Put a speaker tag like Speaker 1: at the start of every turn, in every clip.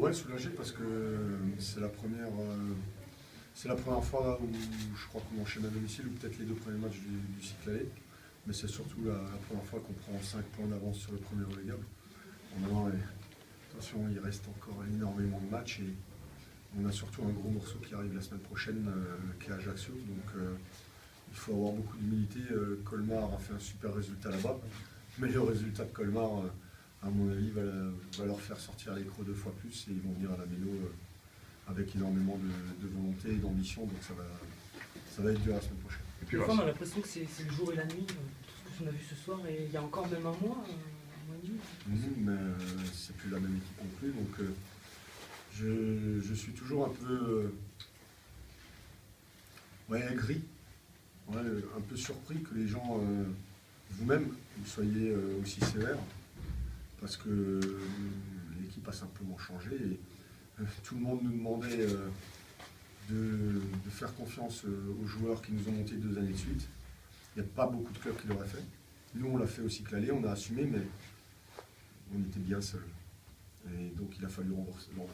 Speaker 1: Ouais, soulagé parce que c'est la première fois où je crois qu'on enchaîne à domicile, ou peut-être les 2 premiers matchs du cycle aller. Mais c'est surtout la première fois qu'on prend 5 points d'avance sur le premier relégable. Attention, il reste encore énormément de matchs et on a surtout un gros morceau qui arrive la semaine prochaine, qui est Ajaccio. Donc il faut avoir beaucoup d'humilité. Colmar a fait un super résultat là-bas, mais le résultat de Colmar, à mon avis, va leur faire sortir les crocs 2 fois plus et ils vont venir à la Méno avec énormément de volonté et d'ambition. Donc ça va être dur la semaine prochaine.
Speaker 2: Et puis, on a l'impression que c'est le jour et la nuit, tout ce qu'on a vu ce soir, et il y a encore même un mois et demi.
Speaker 1: Mais c'est plus la même équipe non plus. Donc je suis toujours un peu aigri, un peu surpris que les gens, vous-même, vous soyez aussi sévères, parce que l'équipe a simplement changé et tout le monde nous demandait de faire confiance aux joueurs qui nous ont monté 2 années de suite. Il n'y a pas beaucoup de clubs qui l'auraient fait. Nous, on l'a fait aussi que l'aller, on a assumé, mais on était bien seuls. Et donc, il a fallu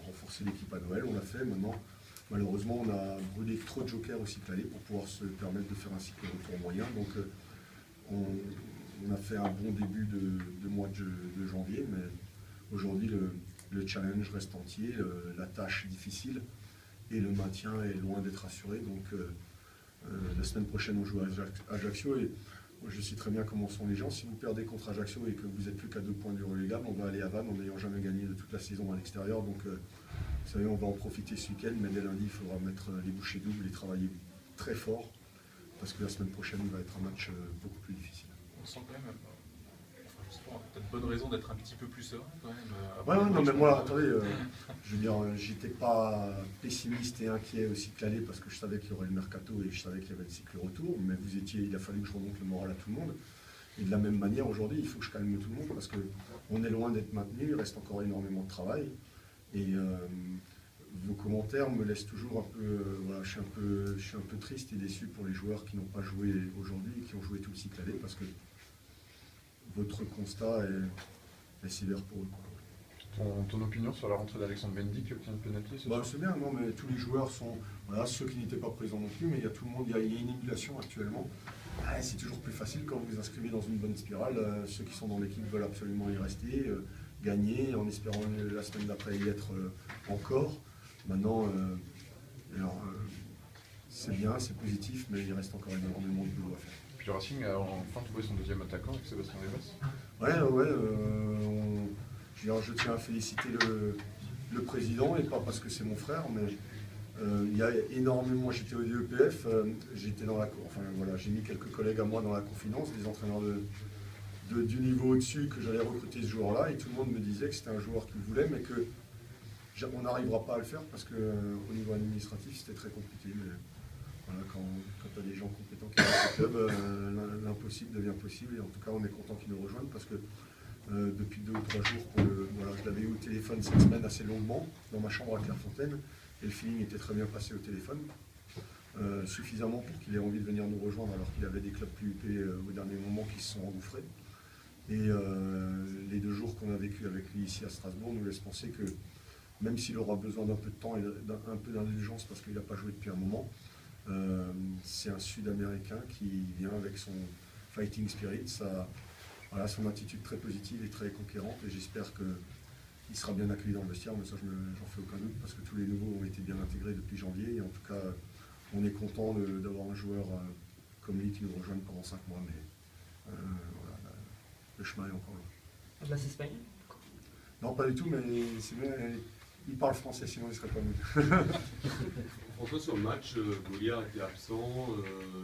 Speaker 1: renforcer l'équipe à Noël. On l'a fait. Maintenant, malheureusement, on a brûlé trop de jokers au cycle aller pour pouvoir se permettre de faire un cycle retour moyen. Donc, on a fait un bon début de mois de janvier, mais aujourd'hui, le challenge reste entier, la tâche difficile et le maintien est loin d'être assuré. Donc, la semaine prochaine, on joue à Ajaccio et je sais très bien comment sont les gens. Si vous perdez contre Ajaccio et que vous n'êtes plus qu'à 2 points du relégable, on va aller à Vannes en n'ayant jamais gagné de toute la saison à l'extérieur. Donc, vous savez, on va en profiter ce week-end, mais dès lundi, il faudra mettre les bouchées doubles et travailler très fort, parce que la semaine prochaine, il va être un match beaucoup plus difficile.
Speaker 3: On sent quand même, peut-être bonne raison d'être un petit peu plus serein quand même.
Speaker 1: Ouais, non, mais moi, attendez, je veux dire, j'étais pas pessimiste et inquiet aussi que l'aller parce que je savais qu'il y aurait le mercato et je savais qu'il y avait le cycle retour, mais il a fallu que je remonte le moral à tout le monde. Et de la même manière, aujourd'hui, il faut que je calme tout le monde parce qu'on est loin d'être maintenu, il reste encore énormément de travail. Et vos commentaires me laissent toujours un peu, je suis un peu triste et déçu pour les joueurs qui n'ont pas joué aujourd'hui et qui ont joué tout le cycle aller parce que votre constat est sévère pour eux.
Speaker 4: Ton opinion sur la rentrée d'Alexandre Mendy qui obtient le pénalty ce soir ?
Speaker 1: C'est bien, non, mais tous les joueurs sont, ceux qui n'étaient pas présents non plus, mais il y a tout le monde, il y a une émulation actuellement. C'est toujours plus facile quand vous vous inscrivez dans une bonne spirale. Ceux qui sont dans l'équipe veulent absolument y rester, gagner, en espérant la semaine d'après y être encore. Maintenant, c'est bien, c'est positif, mais il reste encore énormément de boulot à faire.
Speaker 4: Puis le Racing a enfin trouvé son 2e attaquant avec Sébastien Rivas.
Speaker 1: Je tiens à féliciter le président, et pas parce que c'est mon frère, mais il y a énormément, j'étais au DEPF, j'ai mis quelques collègues à moi dans la confidence, des entraîneurs du niveau au-dessus que j'allais recruter ce joueur-là, et tout le monde me disait que c'était un joueur qu'il voulait, mais qu'on n'arrivera pas à le faire parce qu'au niveau administratif, c'était très compliqué. Mais voilà, quand tu as des gens compétents qui sont au club, l'impossible devient possible, et en tout cas, on est content qu'ils nous rejoignent parce que depuis 2 ou 3 jours, je l'avais eu au téléphone cette semaine assez longuement, dans ma chambre à Clairefontaine, et le feeling était très bien passé au téléphone, suffisamment pour qu'il ait envie de venir nous rejoindre alors qu'il avait des clubs plus huppés au dernier moment qui se sont engouffrés. Et les 2 jours qu'on a vécu avec lui ici à Strasbourg nous laissent penser que même s'il aura besoin d'un peu de temps et d'un peu d'indulgence parce qu'il n'a pas joué depuis un moment, c'est un Sud-Américain qui vient avec son fighting spirit, son attitude très positive et très conquérante, et j'espère qu'il sera bien accueilli dans le vestiaire, mais ça j'en fais aucun doute parce que tous les nouveaux ont été bien intégrés depuis janvier, et en tout cas on est content d'avoir un joueur comme lui qui nous rejoigne pendant 5 mois, mais le chemin est encore long.
Speaker 2: Là c'est espagnol ?
Speaker 1: Non, pas du tout, mais c'est bien, il parle français, sinon il ne serait pas venu.
Speaker 5: François, sur le match, Goliath était absent,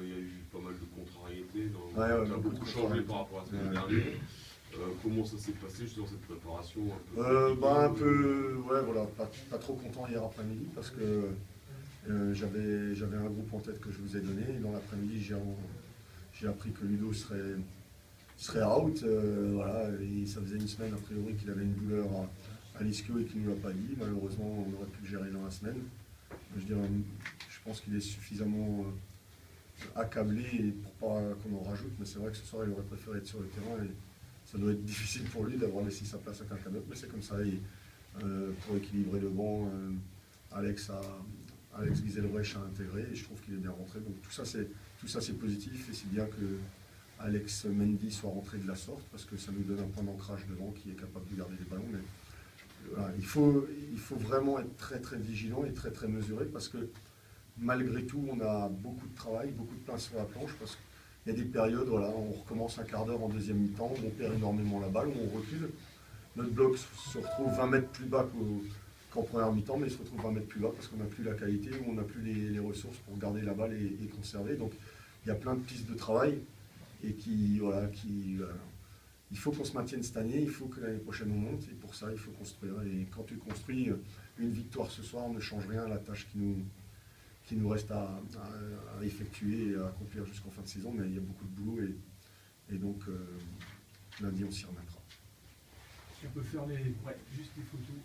Speaker 5: il y a eu pas mal de contrariétés, ça a beaucoup changé par rapport à la semaine dernière. Comment ça s'est passé justement cette préparation
Speaker 1: pas trop content hier après-midi parce que j'avais un groupe en tête que je vous ai donné, et dans l'après-midi j'ai appris que Ludo serait out, et ça faisait une semaine a priori qu'il avait une douleur à l'ischio et qu'il ne nous l'a pas dit. Malheureusement, on aurait pu le gérer dans la semaine. Je pense qu'il est suffisamment accablé pour pas qu'on en rajoute, mais c'est vrai que ce soir il aurait préféré être sur le terrain et ça doit être difficile pour lui d'avoir laissé sa place à quelqu'un d'autre, mais c'est comme ça. Et pour équilibrer le banc. Alex Gieselbrecht a intégré et je trouve qu'il est bien rentré. Donc tout ça c'est positif et c'est bien que Alex Mendy soit rentré de la sorte parce que ça nous donne un point d'ancrage devant qui est capable de garder les ballons. Mais voilà, il faut vraiment être très très vigilant et très très mesuré parce que malgré tout on a beaucoup de travail, beaucoup de pain sur la planche parce qu'il y a des périodes, voilà, on recommence un quart d'heure en deuxième mi-temps, on perd énormément la balle, on recule. Notre bloc se retrouve 20 mètres plus bas qu'en première mi-temps, mais il se retrouve 20 mètres plus bas parce qu'on n'a plus la qualité ou on n'a plus les ressources pour garder la balle et conserver. Donc il y a plein de pistes de travail et il faut qu'on se maintienne cette année, il faut que l'année prochaine on monte et pour ça il faut construire. Et quand tu construis, une victoire ce soir ne change rien à la tâche qui nous reste à effectuer et à accomplir jusqu'en fin de saison, mais il y a beaucoup de boulot et donc lundi on s'y remettra.
Speaker 6: Si on peut faire juste les photos.